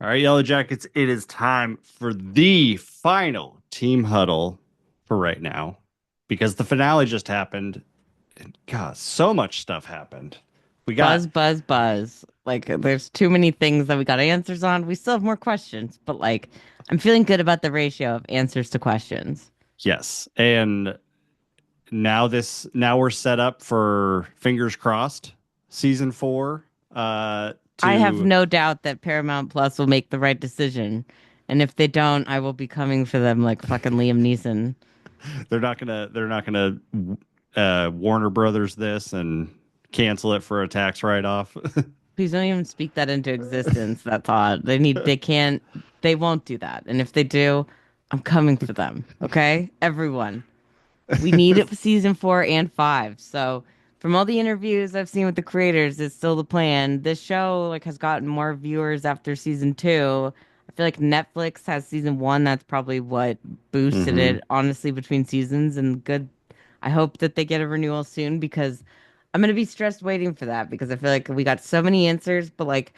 All right, Yellow Jackets, it is time for the final team huddle for right now because the finale just happened. And God, so much stuff happened. We got, Buzz, buzz, buzz. Like, there's too many things that we got answers on. We still have more questions, but like, I'm feeling good about the ratio of answers to questions. yes. And now we're set up for fingers crossed season 4 I have to no doubt that Paramount Plus will make the right decision. And if they don't, I will be coming for them like fucking Liam Neeson. they're not gonna Warner Brothers this and cancel it for a tax write-off. Please don't even speak that into existence, that thought. They can't, they won't do that. And if they do, I'm coming for them. Okay? Everyone. We need it for season 4 and 5. So from all the interviews I've seen with the creators, it's still the plan. This show like has gotten more viewers after season 2. I feel like Netflix has season 1. That's probably what boosted hmm it, honestly, between seasons. And good. I hope that they get a renewal soon because I'm gonna be stressed waiting for that because I feel like we got so many answers, but like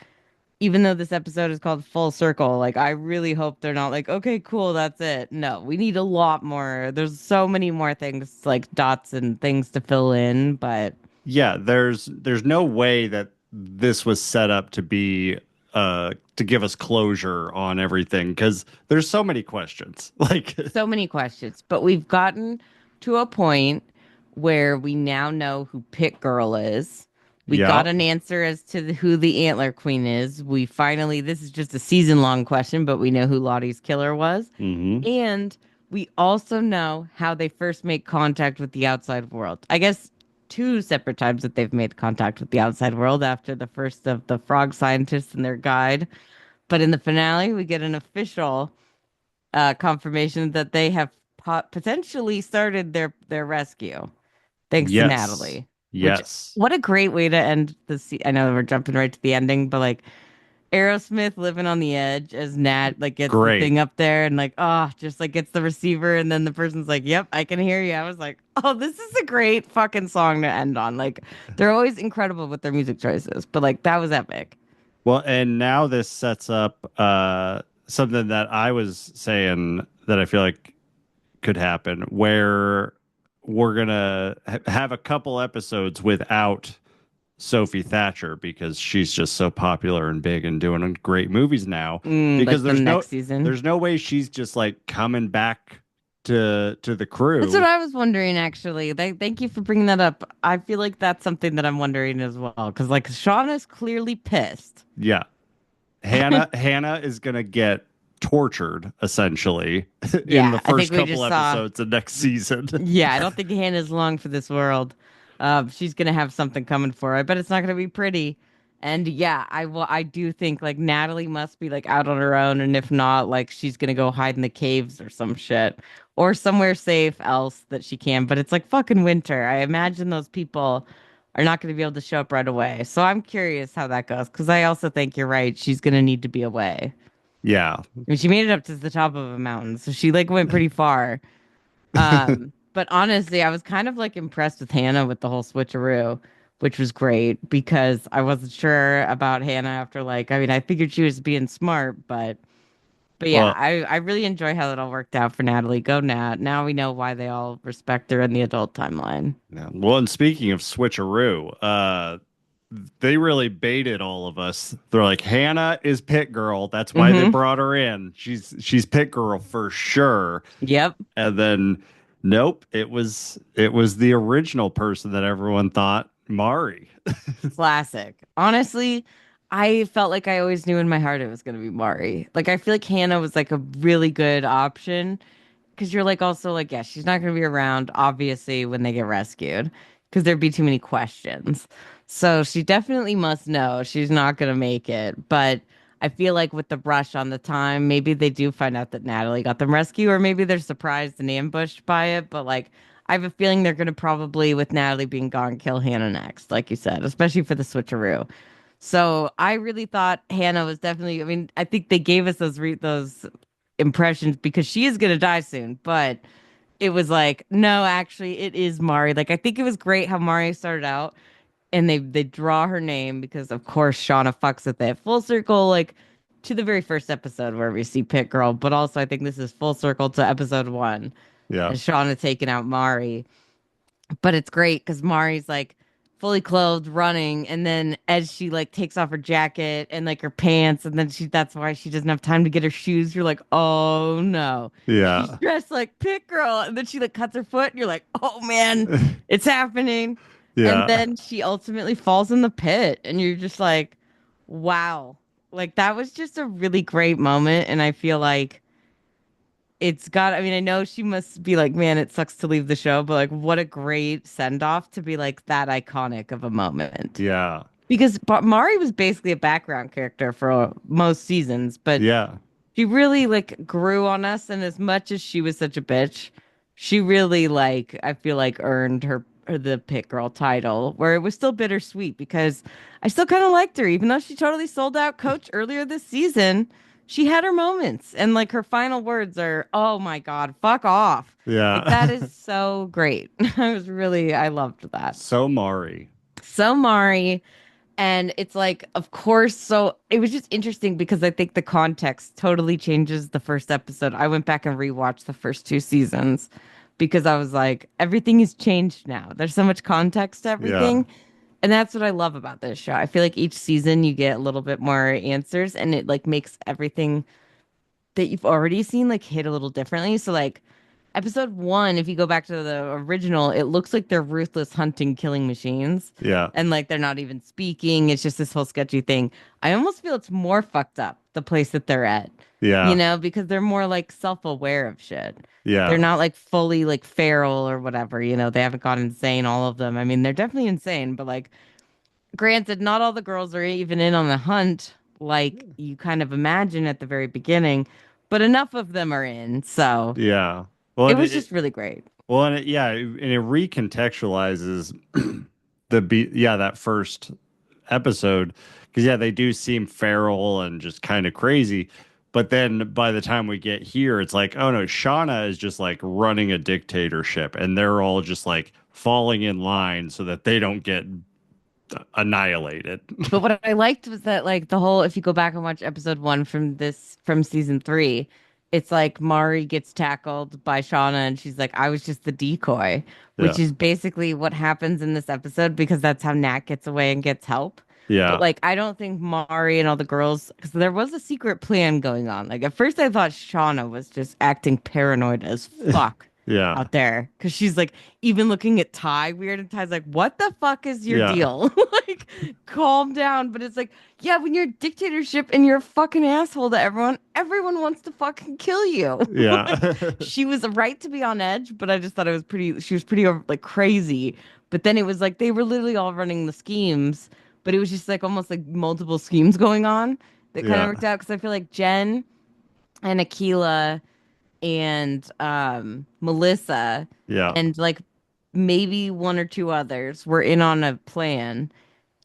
even though this episode is called Full Circle, like I really hope they're not like, okay, cool, that's it. No, we need a lot more. There's so many more things like dots and things to fill in, but Yeah, there's no way that this was set up to be to give us closure on everything because there's so many questions. Like, so many questions. But we've gotten to a point where we now know who Pit Girl is. We got yep. an answer as to who the Antler Queen is. We finally, this is just a season long question, but we know who Lottie's killer was. hmm And we also know how they first make contact with the outside world. I guess two separate times that they've made contact with the outside world after the first of the frog scientists and their guide. But in the finale, we get an official confirmation that they have potentially started their rescue thanks to Yes. Natalie. Which Yes. what a great way to end I know we're jumping right to the ending, but like Aerosmith living on the edge as Nat like gets the Great. thing up there and like just like gets the receiver and then the person's like, "Yep, I can hear you." I was like, "Oh, this is a great fucking song to end on." Like they're always incredible with their music choices, but like that was epic. Well, and now this sets up something that I was saying that I feel like could happen where we're gonna have a couple episodes without Sophie Thatcher because she's just so popular and big and doing great movies now. Because Like the next season. there's no way she's just like coming back to the That's what crew. I was wondering actually. Thank you for bringing that up. I feel like that's something that I'm wondering as well because like Sean is clearly pissed. Yeah, Hannah is gonna get tortured essentially in the Yeah, I think first we couple just saw. episodes of next season. Yeah, I don't think Hannah's long for this world. She's gonna have something coming for her. I bet it's not gonna be pretty. And yeah, I do think like Natalie must be like out on her own, and if not, like she's gonna go hide in the caves or some shit, or somewhere safe else that she can. But it's like fucking winter. I imagine those people are not gonna be able to show up right away. So I'm curious how that goes because I also think you're right. She's gonna need to be away. Yeah, I mean, she made it up to the top of a mountain, so she like went pretty far. But honestly, I was kind of like impressed with Hannah with the whole switcheroo, which was great because I wasn't sure about Hannah after like I mean, I figured she was being smart, but yeah, well, I really enjoy how it all worked out for Natalie. Go Nat. Now we know why they all respect her in the adult timeline. yeah. Well, and speaking of switcheroo, they really baited all of us. They're like, Hannah is Pit Girl. That's why they Mm-hmm. brought her in. She's Pit Girl for sure. Yep. And then nope, it was the original person that everyone thought Mari. Classic. Honestly, I felt like I always knew in my heart it was gonna be Mari. Like I feel like Hannah was like a really good option because you're like also like yeah she's not going to be around obviously when they get rescued because there'd be too many questions, so she definitely must know she's not going to make it. But I feel like with the rush on the time maybe they do find out that Natalie got them rescued or maybe they're surprised and ambushed by it, but like I have a feeling they're going to probably with Natalie being gone kill Hannah next like you said, especially for the switcheroo. So I really thought Hannah was definitely. I mean, I think they gave us those impressions because she is gonna die soon. But it was like, no, actually, it is Mari. Like I think it was great how Mari started out, and they draw her name because of course Shauna fucks with it. Full circle, like to the very first episode where we see Pit Girl, but also I think this is full circle to episode one Yeah. as Shauna taking out Mari. But it's great because Mari's like fully clothed running, and then as she like takes off her jacket and like her pants, and then that's why she doesn't have time to get her shoes. You're like, oh no. She's Yeah. dressed like Pit Girl, and then she like cuts her foot, and you're like, oh man, it's happening. And Yeah. then she ultimately falls in the pit, and you're just like, wow. Like that was just a really great moment, and I feel like it's got, I mean, I know she must be like, man, it sucks to leave the show, but like, what a great send off to be like that iconic of a moment. Yeah. Because Mari was basically a background character for most seasons, but Yeah. she really like grew on us. And as much as she was such a bitch, she really like, I feel like earned her the Pit Girl title, where it was still bittersweet because I still kind of liked her, even though she totally sold out Coach earlier this season. She had her moments, and like her final words are, "Oh my God, fuck off!" Like that Yeah. is so great. I loved that. So Mari. So Mari, and it's like, of course, so it was just interesting because I think the context totally changes the first episode. I went back and rewatched the first two seasons because I was like, everything has changed now. There's so much context to Yeah. everything. And that's what I love about this show. I feel like each season you get a little bit more answers and it like makes everything that you've already seen like hit a little differently. So like episode one, if you go back to the original, it looks like they're ruthless hunting, killing machines. Yeah. And like they're not even speaking. It's just this whole sketchy thing. I almost feel it's more fucked up, the place that they're at, Yeah. because they're more like self-aware of shit. They're Yeah. not like fully like feral or whatever, they haven't gone insane, all of them. I mean, they're definitely insane, but like granted, not all the girls are even in on the hunt like you kind of imagine at the very beginning, but enough of them are in. So Yeah. Well, it was just really great. yeah, and it recontextualizes that first episode because yeah, they do seem feral and just kind of crazy. But then by the time we get here, it's like, oh no, Shauna is just like running a dictatorship, and they're all just like falling in line so that they don't get annihilated. But what I liked was that like the whole, if you go back and watch episode one from season three, it's like Mari gets tackled by Shauna and she's like, I was just the decoy, Yeah. which is basically what happens in this episode because that's how Nat gets away and gets help. But Yeah. like I don't think Mari and all the girls, because there was a secret plan going on. Like at first I thought Shauna was just acting paranoid as fuck Yeah. out there because she's like even looking at Ty weird, and Ty's like, what the fuck is your Yeah. deal? Like calm down. But it's like, yeah, when you're a dictatorship and you're a fucking asshole to everyone wants to fucking kill you. Like, Yeah. she was right to be on edge, but I just thought she was pretty like crazy. But then it was like they were literally all running the schemes, but it was just like almost like multiple schemes going on that kind of Yeah. worked out because I feel like Jen and Akila and Melissa Yeah. and like maybe one or two others were in on a plan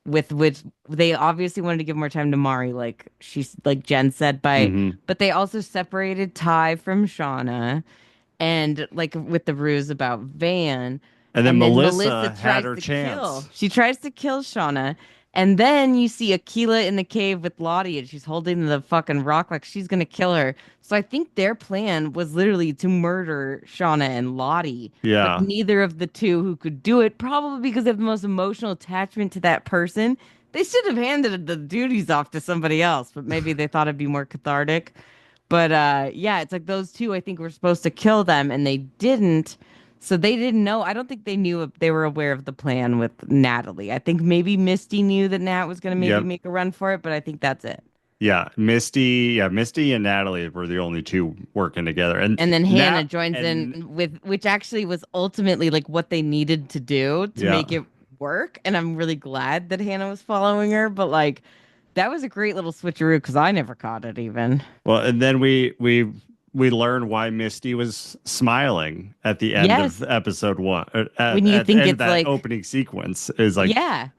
with which they obviously wanted to give more time to Mari, like she's like Jen said, Hmm. but they also separated Ty from Shauna and like with the ruse about Van. And then And then Melissa Melissa had tries her to kill. chance. She tries to kill Shauna. And then you see Akila in the cave with Lottie and she's holding the fucking rock like she's gonna kill her. So I think their plan was literally to murder Shauna and Lottie, but Yeah. neither of the two who could do it, probably because they have the most emotional attachment to that person. They should have handed the duties off to somebody else, but maybe they thought it'd be more cathartic. But yeah, it's like those two I think were supposed to kill them and they didn't. So they didn't know. I don't think they knew they were aware of the plan with Natalie. I think maybe Misty knew that Nat was going to maybe Yep. make a run for it, but I think that's it. Yeah. Misty and Natalie were the only two working together. And And then Hannah Nat joins and in with which actually was ultimately like what they needed to do to yeah. make it work. And I'm really glad that Hannah was following her, but like that was a great little switcheroo because I never caught it even. Well, and then we learn why Misty was smiling at the end of Yes. episode one. When you At the think end of it's that like, opening sequence is like, yeah.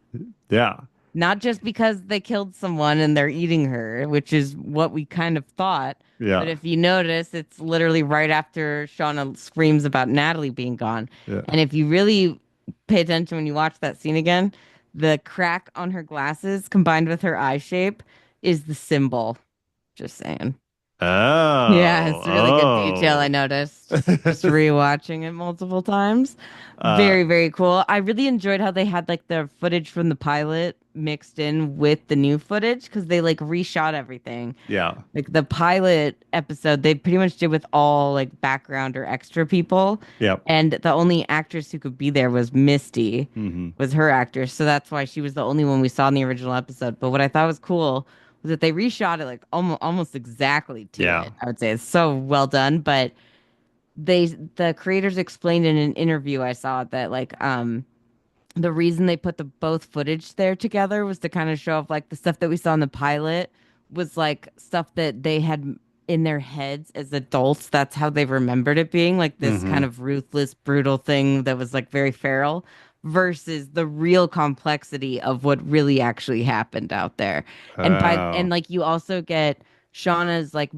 yeah. Not just because they killed someone and they're eating her, which is what we kind of thought. But Yeah. if you notice, it's literally right after Shauna screams about Natalie being gone. Yeah. And if you really pay attention when you watch that scene again, the crack on her glasses combined with her eye shape is the symbol. Just saying. Yeah, Oh, it's a really good detail I oh. noticed. Just rewatching it multiple times. uh, Very, very cool. I really enjoyed how they had like the footage from the pilot mixed in with the new footage because they like reshot everything. yeah. Like the pilot episode, they pretty much did with all like background or extra people. Yep. And the only actress who could be there was Misty, Hmm. was her actress. So that's why she was the only one we saw in the original episode. But what I thought was cool was that they reshot it like almost exactly to Yeah. it. I would say it's so well done. But the creators explained in an interview I saw that the reason they put the both footage there together was to kind of show off like the stuff that we saw in the pilot was like stuff that they had in their heads as adults. That's how they remembered it being like this kind Hmm. of ruthless, brutal thing that was like very feral versus the real complexity of what really actually happened out there. And Oh, like you also get Shauna's like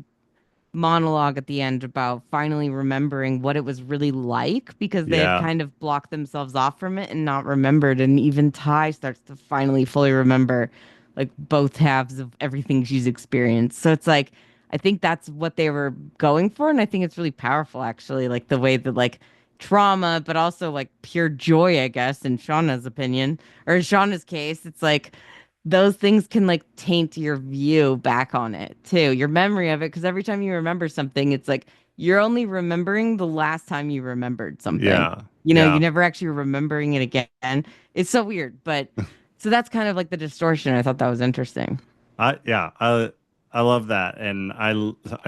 monologue at the end about finally remembering what it was really like because they had yeah. kind of blocked themselves off from it and not remembered. And even Ty starts to finally fully remember like both halves of everything she's experienced. So it's like, I think that's what they were going for. And I think it's really powerful, actually, like the way that like trauma, but also like pure joy, I guess, in Shauna's opinion or in Shauna's case, it's like those things can like taint your view back on it too, your memory of it. Because every time you remember something, it's like you're only remembering the last time you remembered something. Yeah. You Yeah. never actually remembering it again. It's so weird, but so that's kind of like the distortion. I thought that was interesting. Yeah, I love that, and I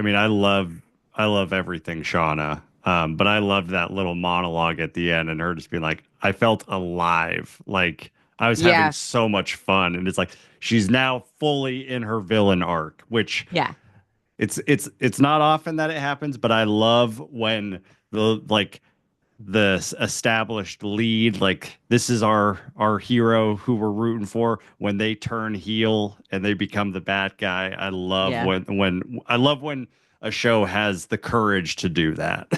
mean, I love everything Shauna. But I loved that little monologue at the end, and her just being like, "I felt alive, like I was having Yeah, so much fun," and it's like she's now fully in her villain arc, which yeah, it's not often that it happens, but I love when the established lead, like this is our hero who we're rooting for, when they turn heel and they become the bad guy. I love yeah. when I love when a show has the courage to do that.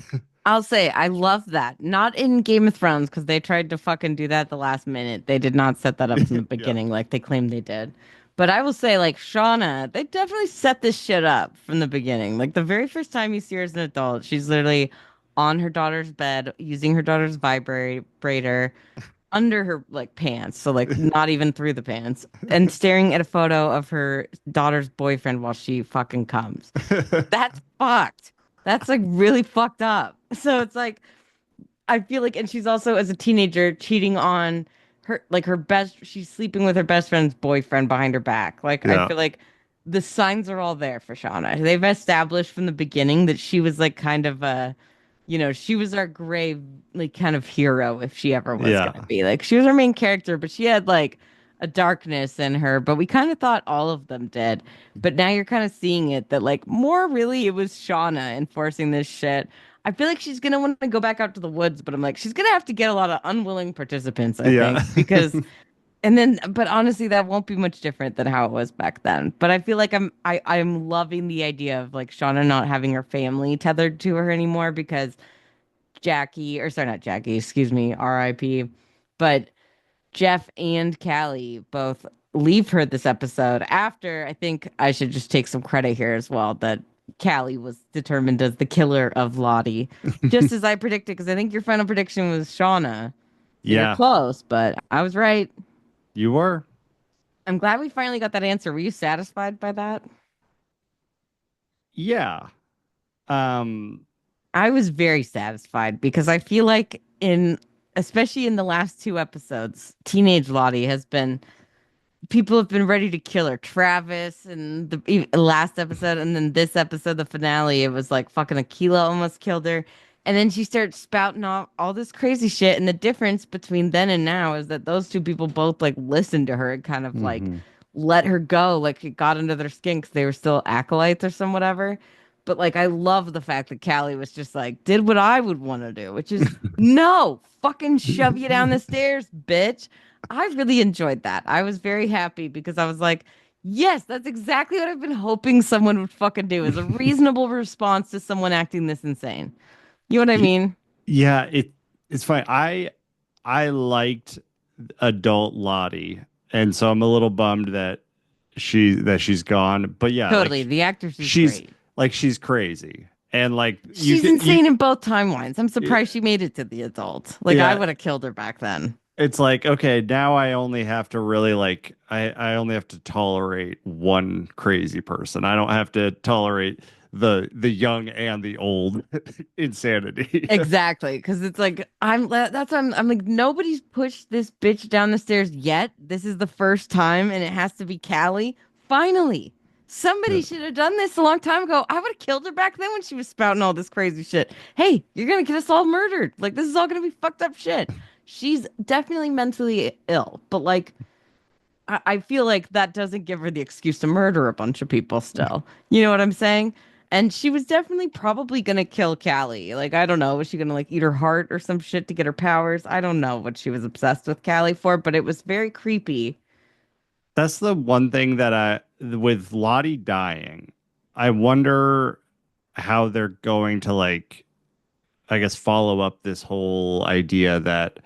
I'll say I love that. Not in Game of Thrones because they tried to fucking do that at the last minute. They did not set that up from the Yeah. beginning like they claimed they did. But I will say, like Shauna, they definitely set this shit up from the beginning. Like the very first time you see her as an adult, she's literally on her daughter's bed using her daughter's vibrator under her like pants, so like not even through the pants, and staring at a photo of her daughter's boyfriend while she fucking comes. That's fucked. That's like really fucked up. So it's like I feel like, and she's also as a teenager cheating on her best. She's sleeping with her best friend's boyfriend behind her back. Like I Yeah. feel like the signs are all there for Shauna. They've established from the beginning that she was like kind of a, she was our gray like kind of hero if she ever was gonna Yeah. be. Like she was our main character, but she had like a darkness in her. But we kind of thought all of them did. But now you're kind of seeing it that like more really it was Shauna enforcing this shit. I feel like she's gonna want to go back out to the woods, but I'm like, she's gonna have to get a lot of unwilling participants, I Yeah. think, because and then but honestly, that won't be much different than how it was back then. But I feel like I'm loving the idea of like Shauna not having her family tethered to her anymore because Jackie, or sorry, not Jackie, excuse me, R.I.P. But Jeff and Callie both leave her this episode after I think I should just take some credit here as well that Callie was determined as the killer of Lottie, just as I predicted, because I think your final prediction was Shauna. So you're Yeah. close, but I was right. You were. I'm glad we finally got that answer. Were you satisfied by that? Yeah. Um, I was very satisfied because I feel like especially in the last two episodes, teenage Lottie has been people have been ready to kill her. Travis and last episode, and then this episode, the finale, it was like fucking Aquila almost killed her. And then she starts spouting off all this crazy shit. And the difference between then and now is that those two people both like listened to her and kind of like mhm. let her go. Like it got under their skin because they were still acolytes or some whatever. But like I love the fact that Callie was just like, did what I would want to do, which is no, fucking shove you down the stairs, bitch. I really enjoyed that. I was very happy because I was like, yes, that's exactly what I've been hoping someone would fucking do is a reasonable response to someone acting this insane. You know what I Y- mean? Yeah, it's fine. I liked adult Lottie, and so I'm a little bummed that she's gone. But yeah, Totally. The actress is she's great. she's crazy. And like you She's could you insane in both timelines. I'm surprised she made it to the adult. Like I yeah, would have killed her back then. it's like, okay, now I only have to really like I only have to tolerate one crazy person. I don't have to tolerate the young and the old insanity. Exactly, because it's like I'm like nobody's pushed this bitch down the stairs yet. This is the first time, and it has to be Callie. Finally, somebody should have done this a long time ago. I would have killed her back then when she was spouting all this crazy shit. Hey, you're gonna get us all murdered. Like this is all gonna be fucked up shit. She's definitely mentally ill, but like I feel like that doesn't give her the excuse to murder a bunch of people still. You know what I'm saying? And she was definitely probably gonna kill Callie. Like, I don't know, was she gonna like eat her heart or some shit to get her powers? I don't know what she was obsessed with Callie for, but it was very creepy. That's the one thing that with Lottie dying, I wonder how they're going to like, I guess, follow up this whole idea that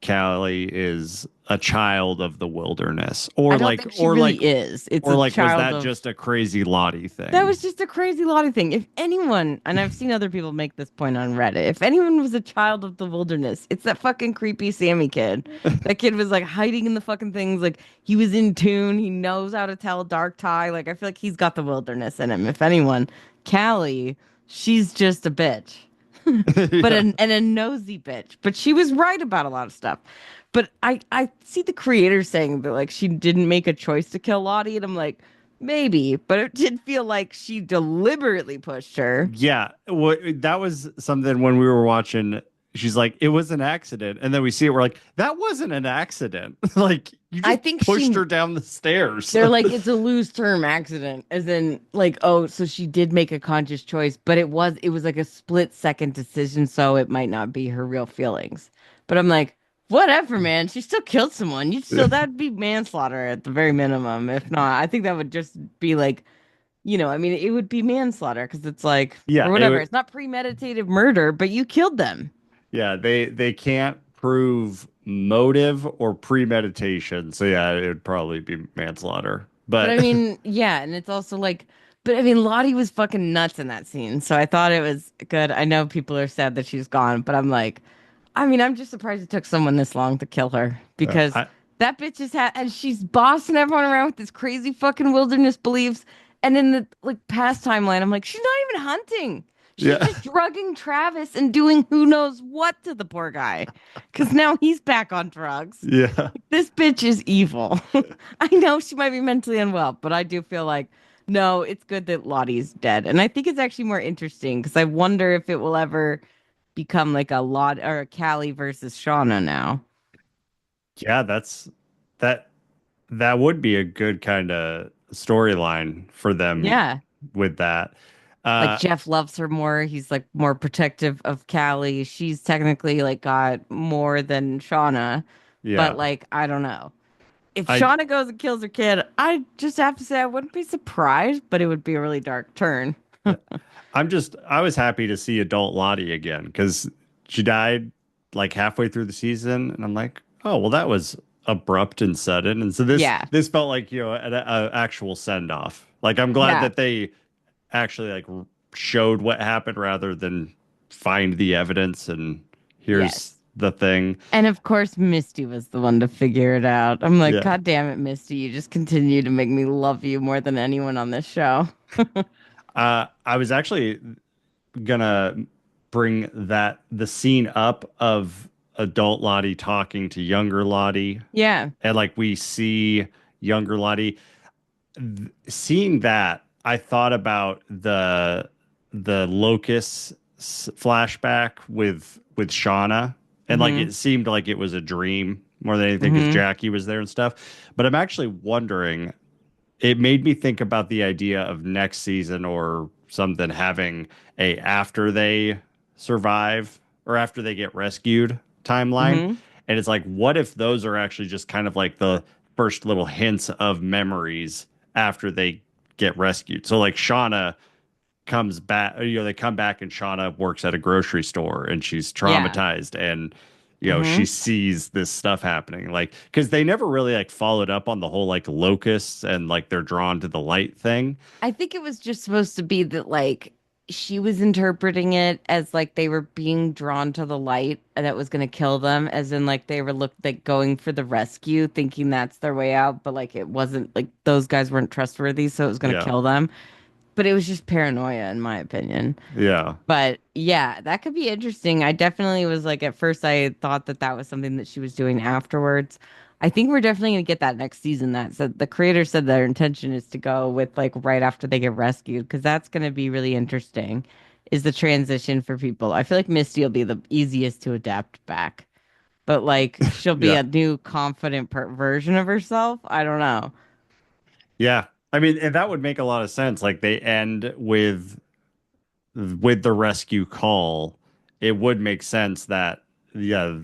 Callie is a child of the wilderness, I don't think she really is. It's or a like, was child that of just a crazy Lottie that thing? was just a crazy Lottie thing. If anyone, and I've seen other people make this point on Reddit, if anyone was a child of the wilderness, it's that fucking creepy Sammy kid. That kid was like hiding in the fucking things. Like he was in tune. He knows how to tell dark tie. Like I feel like he's got the wilderness in him. If anyone, Callie, she's just a bitch, but Yeah. a nosy bitch. But she was right about a lot of stuff. But I see the creator saying that like she didn't make a choice to kill Lottie, and I'm like. Maybe, but it did feel like she deliberately pushed her. Yeah, that was something when we were watching. She's like, it was an accident. And then we see it, we're like, that wasn't an accident. Like, you I just think pushed she, her down the stairs. they're like, it's a loose term accident, as in, like, oh, so she did make a conscious choice, but it was like a split second decision, so it might not be her real feelings. But I'm like, whatever, man. She still killed someone. You'd still, that'd be manslaughter at the very minimum. If not, I think that would just be like, I mean, it would be manslaughter because it's like, Yeah, or it whatever. would. It's not premeditated murder, but you killed them. Yeah, they can't prove motive or premeditation. So yeah, it would probably be manslaughter. But I But mean, yeah, and it's also like, but I mean, Lottie was fucking nuts in that scene, so I thought it was good. I know people are sad that she's gone, but I'm like, I mean, I'm just surprised it took someone this long to kill her because I that bitch is and she's bossing everyone around with this crazy fucking wilderness beliefs. And in the like past timeline, I'm like, she's not even hunting. She's yeah. just drugging Travis and doing who knows what to the poor guy, because now he's back on drugs. Yeah. This bitch is evil. I know she might be mentally unwell, but I do feel like no, it's good that Lottie's dead. And I think it's actually more interesting because I wonder if it will ever become like a Lot or a Callie versus Shauna now. Yeah, that that would be a good kind of storyline for them Yeah. with that. Like Uh Jeff loves her more. He's like more protective of Callie. She's technically like got more than Shauna, but yeah. like I don't know. If I Shauna goes and kills her kid, I just have to say I wouldn't be surprised, but it would be a really dark turn. yeah. I was happy to see adult Lottie again because she died like halfway through the season, and I'm like, oh well, that was abrupt and sudden, and so Yeah. this felt like an actual send off. Like I'm glad Yeah. that they actually like showed what happened rather than find the evidence and here's Yes. the thing. And of course, Misty was the one to figure it out. I'm like, Yeah. God damn it, Misty. You just continue to make me love you more than anyone on this show. I was actually gonna bring the scene up of adult Lottie talking to younger Lottie, Yeah. and like we see younger Lottie. Seeing that, I thought about the Locust flashback with Shauna, and like Mm-hmm. it seemed like it was a dream more than anything because Mm-hmm. Jackie was there and stuff. But I'm actually wondering, it made me think about the idea of next season or something having a after they survive or after they get rescued timeline. Mm-hmm. And it's like, what if those are actually just kind of like the first little hints of memories after they get rescued? So like Shauna comes back, they come back and Shauna works at a grocery store and she's Yeah. traumatized and she Hmm. sees this stuff happening. Like, because they never really like followed up on the whole like locusts and like they're drawn to the light thing. I think it was just supposed to be that like she was interpreting it as like they were being drawn to the light and that was going to kill them, as in like they were like going for the rescue, thinking that's their way out, but like it wasn't, like those guys weren't trustworthy, so it was going to Yeah. kill them. But it was just paranoia, in my opinion. Yeah. But yeah, that could be interesting. I definitely was like, at first, I thought that that was something that she was doing afterwards. I think we're definitely going to get that next season. That said, the creator said their intention is to go with like right after they get rescued, because that's going to be really interesting. Is the transition for people? I feel like Misty will be the easiest to adapt back, but like she'll be Yeah. a new confident version of herself. I don't know. Yeah. I mean, and that would make a lot of sense. Like they end with the rescue call. It would make sense that yeah,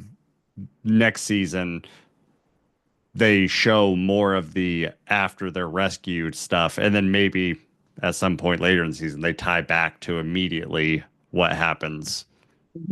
next season they show more of the after they're rescued stuff, and then maybe at some point later in the season they tie back to immediately what happens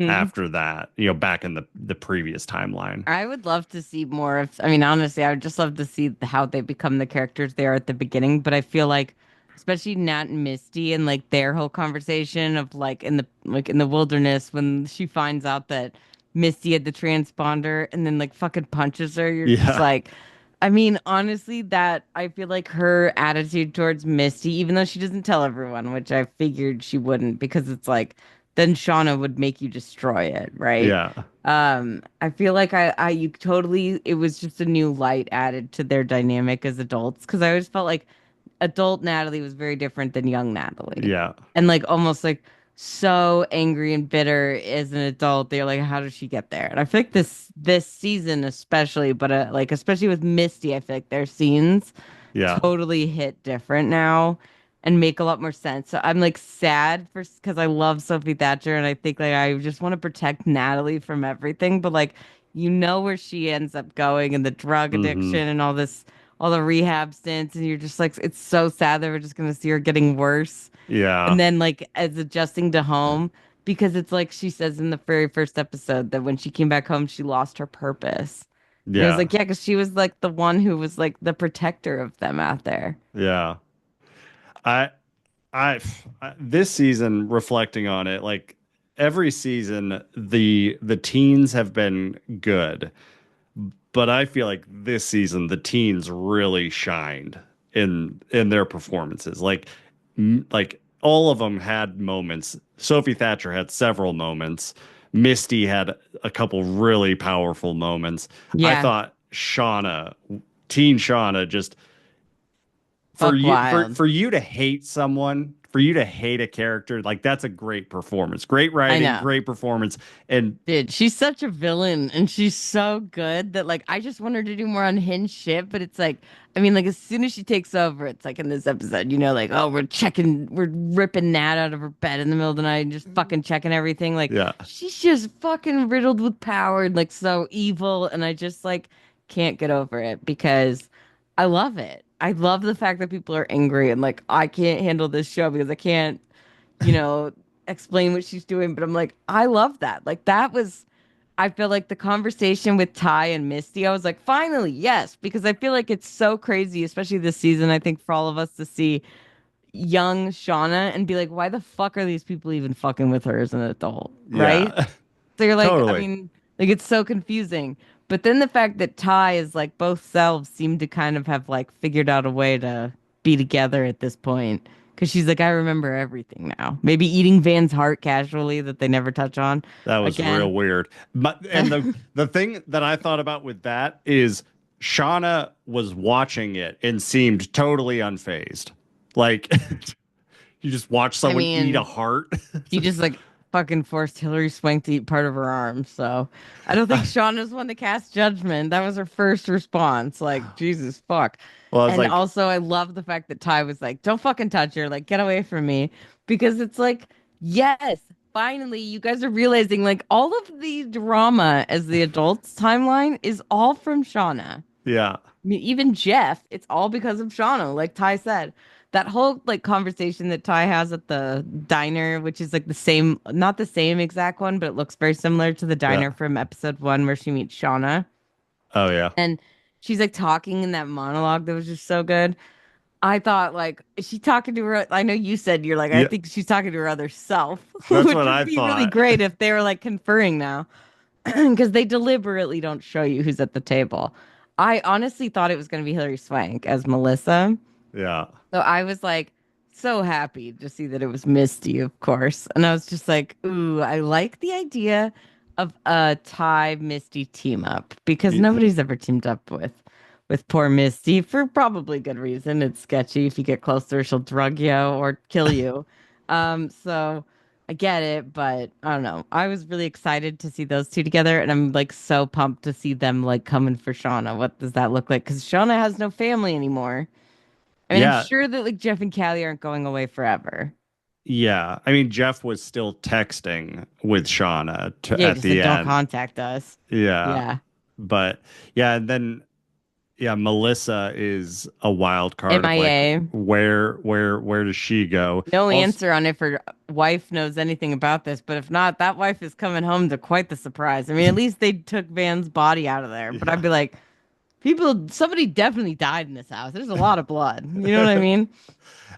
after that, back in the previous timeline. I would love to see more of, I mean, honestly, I would just love to see how they become the characters they are at the beginning. But I feel like, especially Nat and Misty and like their whole conversation of like in the wilderness when she finds out that Misty had the transponder and then like fucking punches her, you're just Yeah. like, I mean, honestly, that I feel like her attitude towards Misty, even though she doesn't tell everyone, which I figured she wouldn't, because it's like, then Shauna would make you destroy it, right? Yeah. I feel like you totally, it was just a new light added to their dynamic as adults, because I always felt like adult Natalie was very different than young Natalie, Yeah. and like almost like so angry and bitter as an adult. They're like, how did she get there? And I feel like this season especially, but like especially with Misty, I feel like their scenes Yeah. totally hit different now and make a lot more sense. So I'm like sad for, because I love Sophie Thatcher and I think like I just want to protect Natalie from everything, but like where she ends up going and the drug Hmm. addiction and all the rehab stints, and you're just like, it's so sad that we're just gonna see her getting worse. And Yeah. then like as adjusting to home, because it's like she says in the very first episode that when she came back home, she lost her purpose. And it was Yeah. like, yeah, because she was like the one who was like the protector of them out there. Yeah. I this season, reflecting on it, like every season the teens have been good, but I feel like this season the teens really shined in their performances. Like all of them had moments. Sophie Thatcher had several moments. Misty had a couple really powerful moments. I Yeah, thought teen Shauna, just for fuck you wild. for you to hate someone, for you to hate a character, like that's a great performance. Great I writing, know. great performance. And Dude, she's such a villain and she's so good that like I just want her to do more unhinged shit, but it's like, I mean, like as soon as she takes over, it's like in this episode, like, oh, we're ripping Nat out of her bed in the middle of the night and just fucking checking everything. Like yeah, she's just fucking riddled with power and like so evil, and I just like can't get over it because I love it. I love the fact that people are angry and like I can't handle this show because I can't, you know, explain what she's doing, but I'm like, I love that. Like that was, I feel like the conversation with Ty and Misty, I was like, finally, yes, because I feel like it's so crazy, especially this season, I think for all of us to see young Shauna and be like, why the fuck are these people even fucking with her as an adult, right? yeah, So you're like, I totally. mean, like it's so confusing. But then the fact that Ty is like both selves seem to kind of have like figured out a way to be together at this point. Cause she's like, I remember everything now. Maybe eating Van's heart casually that they never touch on That was real again. weird. And the thing that I thought about with that is Shauna was watching it and seemed totally unfazed. Like you just watch I someone eat a mean, heart. she just like fucking forced Hillary Swank to eat part of her arm. So I don't think Shauna's one to cast judgment. That was her first response. Like, Jesus fuck. Well, I was And like, also I love the fact that Ty was like, don't fucking touch her. Like, get away from me. Because it's like, yes, finally you guys are realizing like all of the drama as the adults timeline is all from Shauna. yeah, I mean, even Jeff, it's all because of Shauna, like Ty said. that whole like conversation that Ty has at the diner, which is like the same, not the same exact one, but it looks very similar to the Yeah. diner from episode one where she meets Shauna. Oh yeah. And she's like talking in that monologue that was just so good. I thought like, is she talking to her? I know you said you're like, I Yeah. think she's talking to her other self, That's which what would I be really thought. great if they were like conferring now, because they deliberately don't show you who's at the table. I honestly thought it was going to be Hilary Swank as Melissa. Yeah. So I was like so happy to see that it was Misty, of course. And I was just like, ooh, I like the idea of a Ty Misty team up because Y- nobody's ever teamed up with poor Misty for probably good reason. It's sketchy. If you get closer, she'll drug you or kill you. So I get it, but I don't know. I was really excited to see those two together, and I'm like so pumped to see them like coming for Shauna. What does that look like? Because Shauna has no family anymore. I mean, I'm Yeah. sure that like Jeff and Callie aren't going away forever. Yeah. I mean, Jeff was still texting with Shauna Yeah, he at just said the don't end. contact us. Yeah. Yeah. But yeah, and then yeah, Melissa is a wild card of like MIA. where does she go? No Also, answer on if her wife knows anything about this, but if not, that wife is coming home to quite the surprise. I mean, at least they took Van's body out of there, but I'd yeah. be like, people, somebody definitely died in this house. There's a lot of blood. You know what I mean?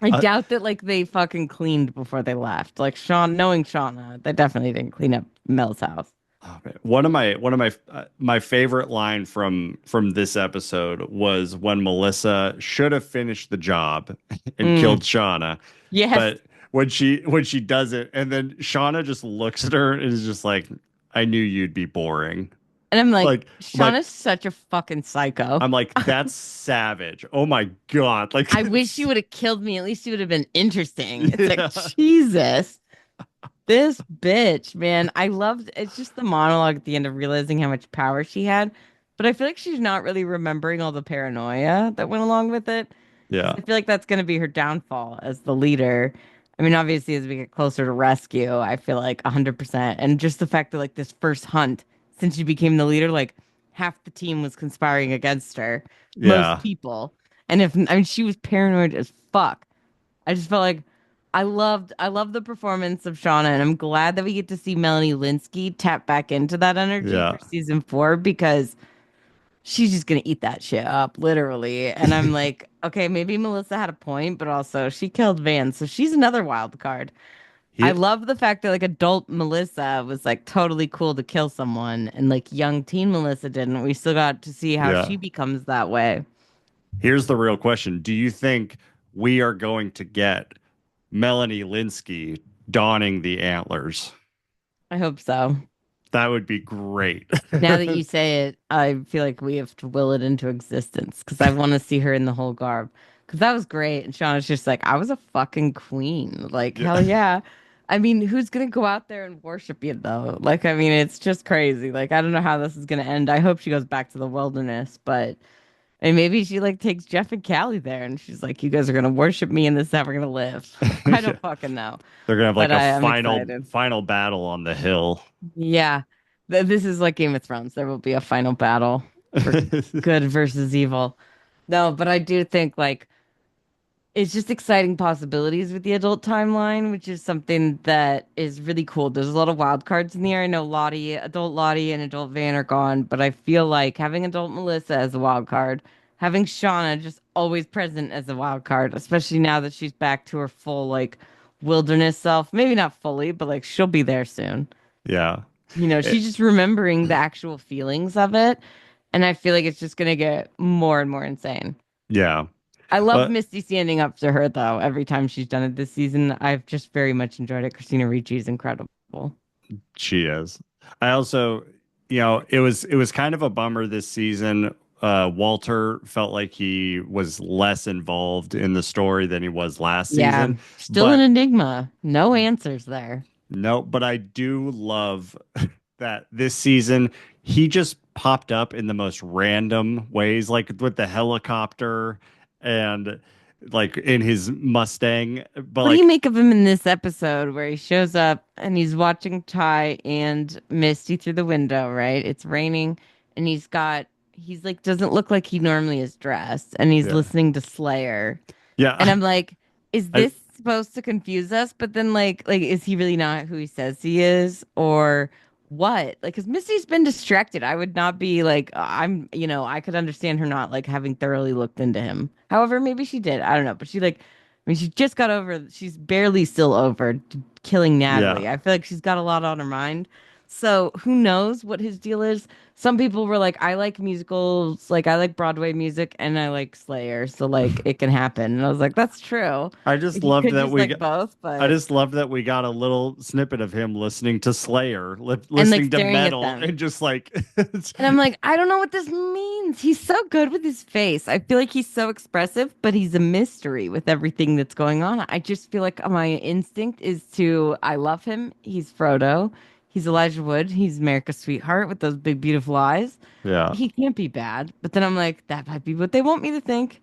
I Uh, doubt that like they fucking cleaned before they left. Like Sean, knowing Shauna, they definitely didn't clean up Mel's house. oh, man. One of my my favorite line from this episode was when Melissa should have finished the job and Mm, killed Shauna, yes. but when she does it, and then Shauna just looks at her and is just like, "I knew you'd be boring." And I'm like, I'm like, Shauna's such a fucking psycho. I'm like, that's savage. Oh my God! Like, I wish you it's, would have killed me. At least you would have been interesting. It's like, yeah, Jesus, this bitch, man. I loved it's just the monologue at the end of realizing how much power she had. But I feel like she's not really remembering all the paranoia that went along with it. Because yeah, I feel like that's going to be her downfall as the leader. I mean, obviously, as we get closer to rescue, I feel like 100%. And just the fact that, like, this first hunt, since she became the leader, like, half the team was conspiring against her, most yeah. people. And if, I mean, she was paranoid as fuck. I just felt like I loved the performance of Shauna, and I'm glad that we get to see Melanie Linsky tap back into that energy Yeah. for season four because she's just gonna eat that shit up, literally. And I'm like, okay, maybe Melissa had a point, but also she killed Van, so she's another wild card. I He, love the fact that like adult Melissa was like totally cool to kill someone, and like young teen Melissa didn't. We still got to see how yeah. she becomes that way. Here's the real question. Do you think we are going to get Melanie Linsky donning the antlers? I hope so. That would be great. Now that you say it, I feel like we have to will it into existence because I want to see her in the whole garb. Because that was great. And Shauna's just like, I was a fucking queen. Like, Yeah. hell yeah. I mean, who's going to go out there and worship you, though? Like, I mean, it's just crazy. Like, I don't know how this is going to end. I hope she goes back to the wilderness, but and maybe she like takes Jeff and Callie there and she's like, you guys are going to worship me and this is how we're going to live. I Yeah. don't fucking know. They're gonna have But like a I'm excited. final battle on the hill. Yeah. This is like Game of Thrones. There will be a final battle for good versus evil. No, but I do think like it's just exciting possibilities with the adult timeline, which is something that is really cool. There's a lot of wild cards in the air. I know adult Lottie and adult Van are gone, but I feel like having adult Melissa as a wild card, having Shauna just always present as a wild card, especially now that she's back to her full like wilderness self. Maybe not fully, but like she'll be there soon. Yeah. You know, It- she's just remembering the actual feelings of it. And I feel like it's just going to get more and more insane. yeah. I love But Misty standing up to her, though, every time she's done it this season. I've just very much enjoyed it. Christina Ricci is incredible. she is. I also, it was kind of a bummer this season. Walter felt like he was less involved in the story than he was last Yeah, season. still an But enigma. No answers there. no, but I do love that this season he just popped up in the most random ways, like with the helicopter and like in his Mustang. But What do you like, make of him in this episode where he shows up and he's watching Ty and Misty through the window, right? It's raining and he's like, doesn't look like he normally is dressed and he's yeah, listening to Slayer. And yeah, I'm like, is I this supposed to confuse us? But then like is he really not who he says he is or what? Like cuz Misty's been distracted. I would not be like I'm, I could understand her not like having thoroughly looked into him. However, maybe she did. I don't know, but she like I mean she just got over she's barely still over killing yeah. Natalie. I feel like she's got a lot on her mind. So, who knows what his deal is? Some people were like, I like musicals, like I like Broadway music and I like Slayer, so like it can happen. And I was like, that's true. I just He loved could that just we like got, both, I but just loved that we got a little snippet of him listening to Slayer, and like listening to staring at metal, them. and just like, And I'm like, I don't know what this means. He's so good with his face. I feel like he's so expressive, but he's a mystery with everything that's going on. I just feel like my instinct is to, I love him. He's Frodo. He's Elijah Wood. He's America's sweetheart with those big, beautiful eyes. yeah, He can't be bad. But then I'm like, that might be what they want me to think.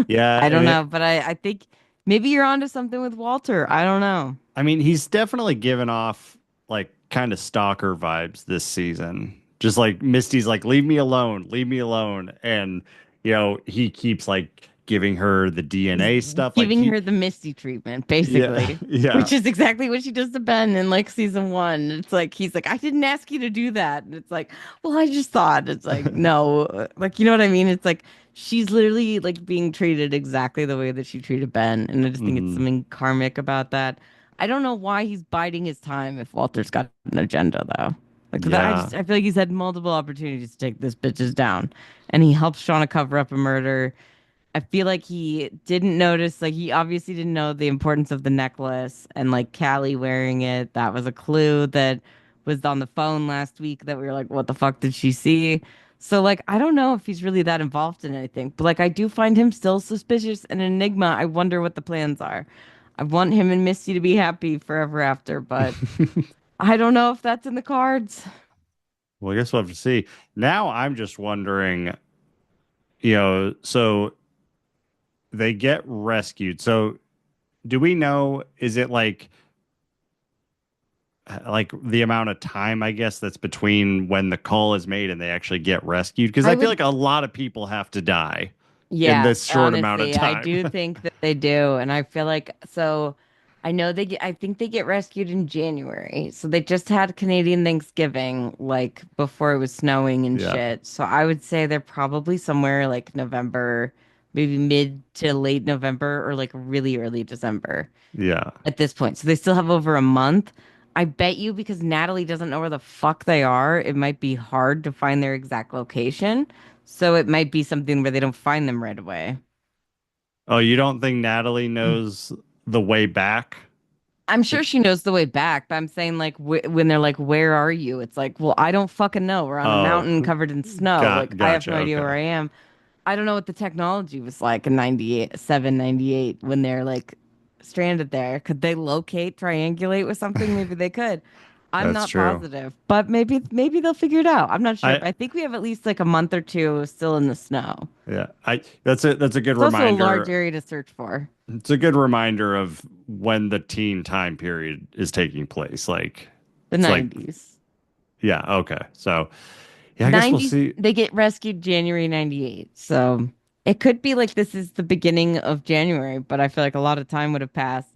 yeah, I and don't know. But I think maybe you're onto something with Walter. I don't know. I mean, he's definitely given off like kind of stalker vibes this season. Just like Misty's like, leave me alone, and he keeps like giving her the He's DNA stuff, like giving he, her the Misty treatment, yeah, basically, yeah. which is exactly what she does to Ben in like season one. It's like he's like, I didn't ask you to do that, and it's like, well, I just thought. It's like, no, like you know what I mean? It's like she's literally like being treated exactly the way that she treated Ben, and I just think it's hmm something karmic about that. I don't know why he's biding his time if Walter's got an agenda though. Like that, Yeah. I feel like he's had multiple opportunities to take this bitches down, and he helps Shauna cover up a murder. I feel like he didn't notice, like he obviously didn't know the importance of the necklace and like Callie wearing it. That was a clue that was on the phone last week that we were like, what the fuck did she see? So like I don't know if he's really that involved in anything, but like I do find him still suspicious and an enigma. I wonder what the plans are. I want him and Misty to be happy forever after, but I don't know if that's in the cards. Well, I guess we'll have to see. Now I'm just wondering, so they get rescued. So do we know, is it like the amount of time, I guess, that's between when the call is made and they actually get rescued? Because I I feel would like a lot of people have to die in Yeah, this short amount of honestly, I time. do think that they do. And I feel like, so I know I think they get rescued in January. So they just had Canadian Thanksgiving, like before it was snowing and Yeah. shit. So I would say they're probably somewhere like November, maybe mid to late November or like really early December Yeah. at this point. So they still have over a month. I bet you because Natalie doesn't know where the fuck they are, it might be hard to find their exact location. So it might be something where they don't find them right away. Oh, you don't think Natalie knows the way back? I'm To, sure she knows the way back, but I'm saying like when they're like, "Where are you?" It's like, "Well, I don't fucking know. We're on a oh, mountain covered in snow. Like I have gotcha. no idea where Okay. I am. I don't know what the technology was like in 98, 7, 98 when they're like stranded there. Could they locate, triangulate with something? Maybe they could. I'm That's not true. positive, but maybe they'll figure it out. I'm not sure, I but I think we have at least like a month or two still in the snow. Yeah, I that's a good It's also a large reminder. area to search for. It's a good reminder of when the teen time period is taking place. Like The it's like 90s. yeah, okay. So yeah, I guess we'll 90s, see. they get rescued January 98. So it could be like this is the beginning of January, but I feel like a lot of time would have passed.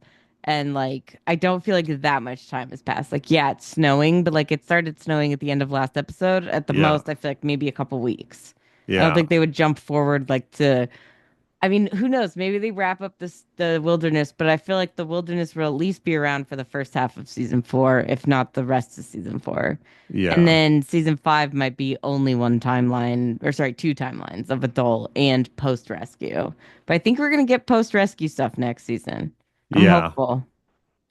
And like, I don't feel like that much time has passed. Like, yeah, it's snowing, but like it started snowing at the end of last episode. At the Yeah, most, I feel like maybe a couple weeks. I don't yeah, think they would jump forward like to I mean, who knows? Maybe they wrap up the wilderness, but I feel like the wilderness will at least be around for the first half of season four, if not the rest of season four. And yeah, then season five might be only one timeline, or sorry, two timelines of adult and post rescue. But I think we're gonna get post rescue stuff next season. I'm yeah, hopeful.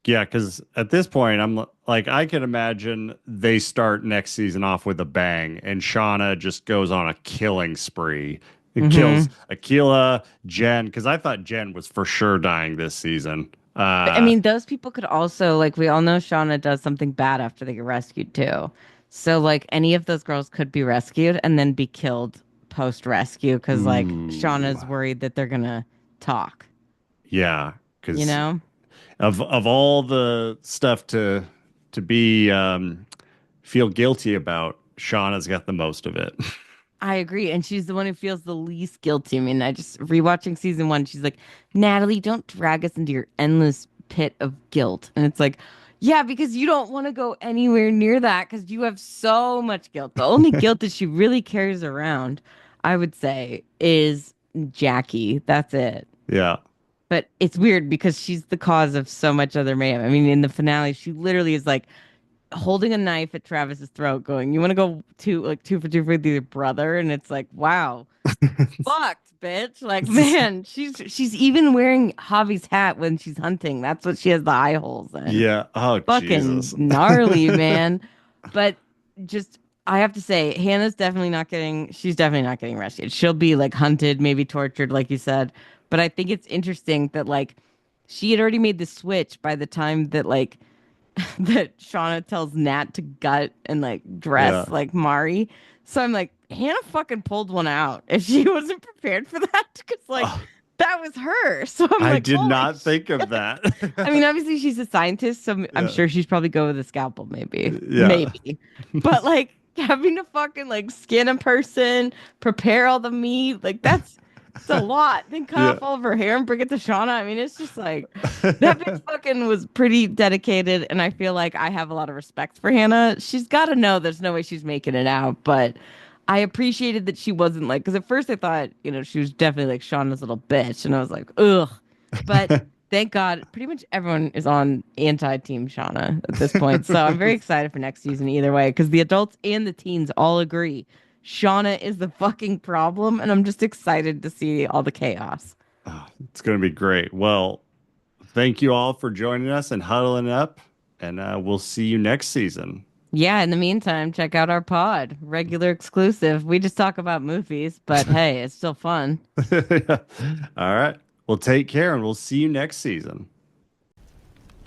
yeah. Because at this point, like, I can imagine they start next season off with a bang, and Shauna just goes on a killing spree. It kills Hmm. Aquila, Jen, because I thought Jen was for sure dying this season. But I mean, those people could also like we all know Shauna does something bad after they get rescued too. So like any of those girls could be rescued and then be killed post rescue because like Ooh. Shauna's worried that they're gonna talk, Yeah, you because know? of all the stuff to be feel guilty about, Shauna's got the most of it. I agree. And she's the one who feels the least guilty. I mean, I just rewatching season one, she's like, Natalie, don't drag us into your endless pit of guilt. And it's like, yeah, because you don't want to go anywhere near that because you have so much guilt. The only guilt that she really carries around, I would say, is Jackie. That's it. Yeah. But it's weird because she's the cause of so much other mayhem. I mean, in the finale, she literally is like holding a knife at Travis's throat, going, "You want to go two for two with your brother?" And it's like, wow, fucked, bitch. Like, man, she's even wearing Javi's hat when she's hunting. That's what she has the eye holes in. Yeah. Oh, Fucking Jesus. gnarly, man. But just I have to say, Hannah's definitely not getting. She's definitely not getting rescued. She'll be like hunted, maybe tortured, like you said. But I think it's interesting that like she had already made the switch by the time that like that Shauna tells Nat to gut and like dress Yeah. like Mari. So I'm like, Hannah fucking pulled one out if she wasn't prepared for that because like Oh, that was her. So I'm I like, did holy not think of shit. that. I mean, obviously she's a scientist, so I'm Yeah. sure she's probably go with a scalpel, maybe, Yeah. maybe. But like having to fucking like skin a person, prepare all the meat, like that's it's a lot. Then cut Yeah. off all of her hair and bring it to Shauna. I mean, it's just like that bitch fucking was pretty dedicated, and I feel like I have a lot of respect for Hannah. She's got to know there's no way she's making it out, but I appreciated that she wasn't like because at first I thought she was definitely like Shauna's little bitch, and I was like ugh, but thank God pretty much everyone is on anti-team Shauna at this point, so I'm very excited for next season either way because the adults and the teens all agree Shauna is the fucking problem, and I'm just excited to see all the chaos. Oh, it's going to be great. Well, thank you all for joining us and huddling up, and we'll see you next season. Yeah, in the meantime, check out our pod, regular exclusive. We just talk about movies, but hey, it's still fun. All right. Well, take care, and we'll see you next season.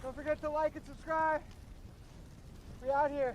Don't forget to like and subscribe. We out here.